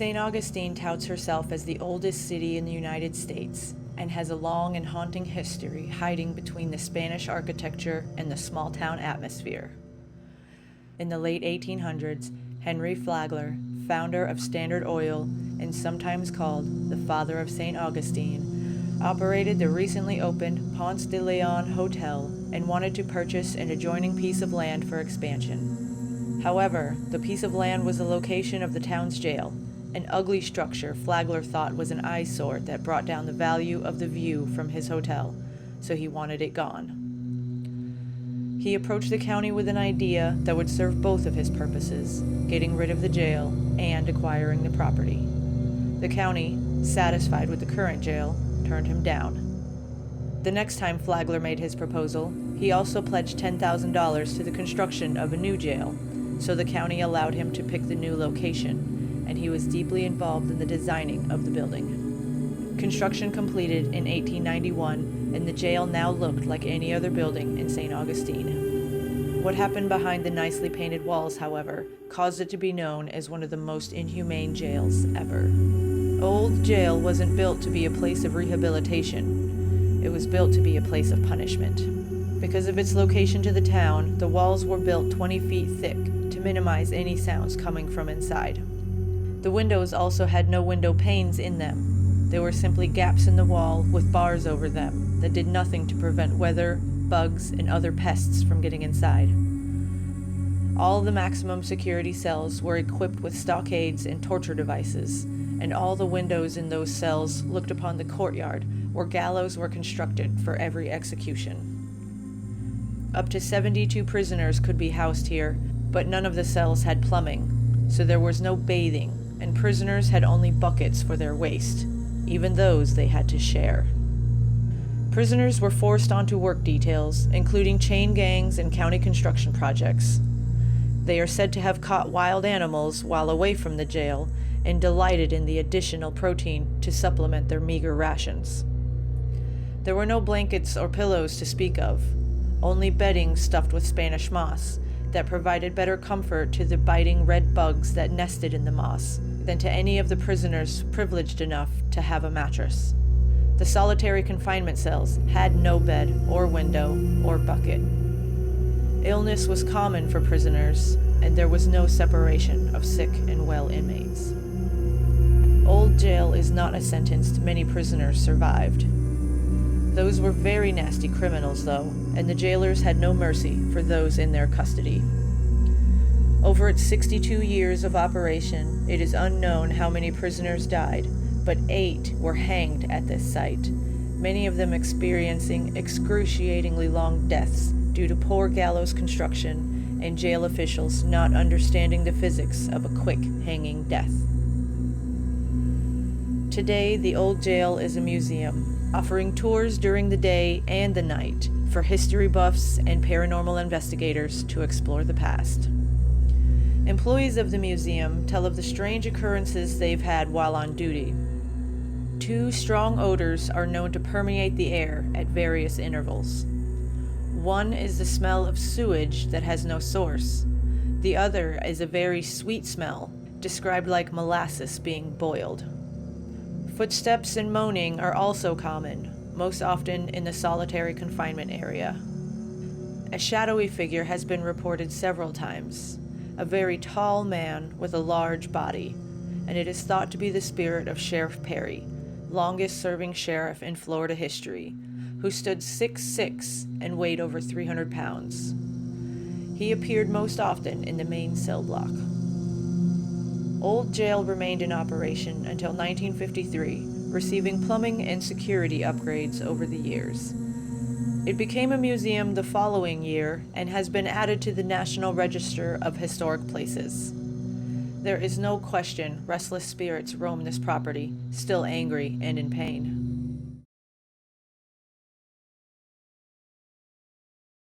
St. Augustine touts herself as the oldest city in the United States and has a long and haunting history hiding between the Spanish architecture and the small-town atmosphere. In the late 1800s, Henry Flagler, founder of Standard Oil and sometimes called the Father of St. Augustine, operated the recently opened Ponce de Leon Hotel and wanted to purchase an adjoining piece of land for expansion. However, the piece of land was the location of the town's jail, an ugly structure Flagler thought was an eyesore that brought down the value of the view from his hotel, so he wanted it gone. He approached the county with an idea that would serve both of his purposes, getting rid of the jail and acquiring the property. The county, satisfied with the current jail, turned him down. The next time Flagler made his proposal, he also pledged $10,000 to the construction of a new jail, so the county allowed him to pick the new location, and he was deeply involved in the designing of the building. Construction completed in 1891, and the jail now looked like any other building in St. Augustine. What happened behind the nicely painted walls, however, caused it to be known as one of the most inhumane jails ever. Old Jail wasn't built to be a place of rehabilitation. It was built to be a place of punishment. Because of its location to the town, the walls were built 20 feet thick to minimize any sounds coming from inside. The windows also had no window panes in them. They were simply gaps in the wall with bars over them that did nothing to prevent weather, bugs, and other pests from getting inside. All the maximum security cells were equipped with stockades and torture devices, and all the windows in those cells looked upon the courtyard where gallows were constructed for every execution. Up to 72 prisoners could be housed here, but none of the cells had plumbing, so there was no bathing, and prisoners had only buckets for their waste. Even those they had to share. Prisoners were forced onto work details, including chain gangs and county construction projects. They are said to have caught wild animals while away from the jail and delighted in the additional protein to supplement their meager rations. There were no blankets or pillows to speak of, only bedding stuffed with Spanish moss that provided better comfort to the biting red bugs that nested in the moss than to any of the prisoners privileged enough to have a mattress. The solitary confinement cells had no bed or window or bucket. Illness was common for prisoners, and there was no separation of sick and well inmates. Old Jail is not a sentence many prisoners survived. Those were very nasty criminals, though, and the jailers had no mercy for those in their custody. Over its 62 years of operation, it is unknown how many prisoners died, but 8 were hanged at this site, many of them experiencing excruciatingly long deaths due to poor gallows construction and jail officials not understanding the physics of a quick hanging death. Today, the old jail is a museum, offering tours during the day and the night for history buffs and paranormal investigators to explore the past. Employees of the museum tell of the strange occurrences they've had while on duty. 2 strong odors are known to permeate the air at various intervals. One is the smell of sewage that has no source. The other is a very sweet smell, described like molasses being boiled. Footsteps and moaning are also common, most often in the solitary confinement area. A shadowy figure has been reported several times, a very tall man with a large body, and it is thought to be the spirit of Sheriff Perry, longest-serving sheriff in Florida history, who stood 6'6" and weighed over 300 pounds. He appeared most often in the main cell block. Old Jail remained in operation until 1953, receiving plumbing and security upgrades over the years. It became a museum the following year and has been added to the National Register of Historic Places. There is no question restless spirits roam this property, still angry and in pain.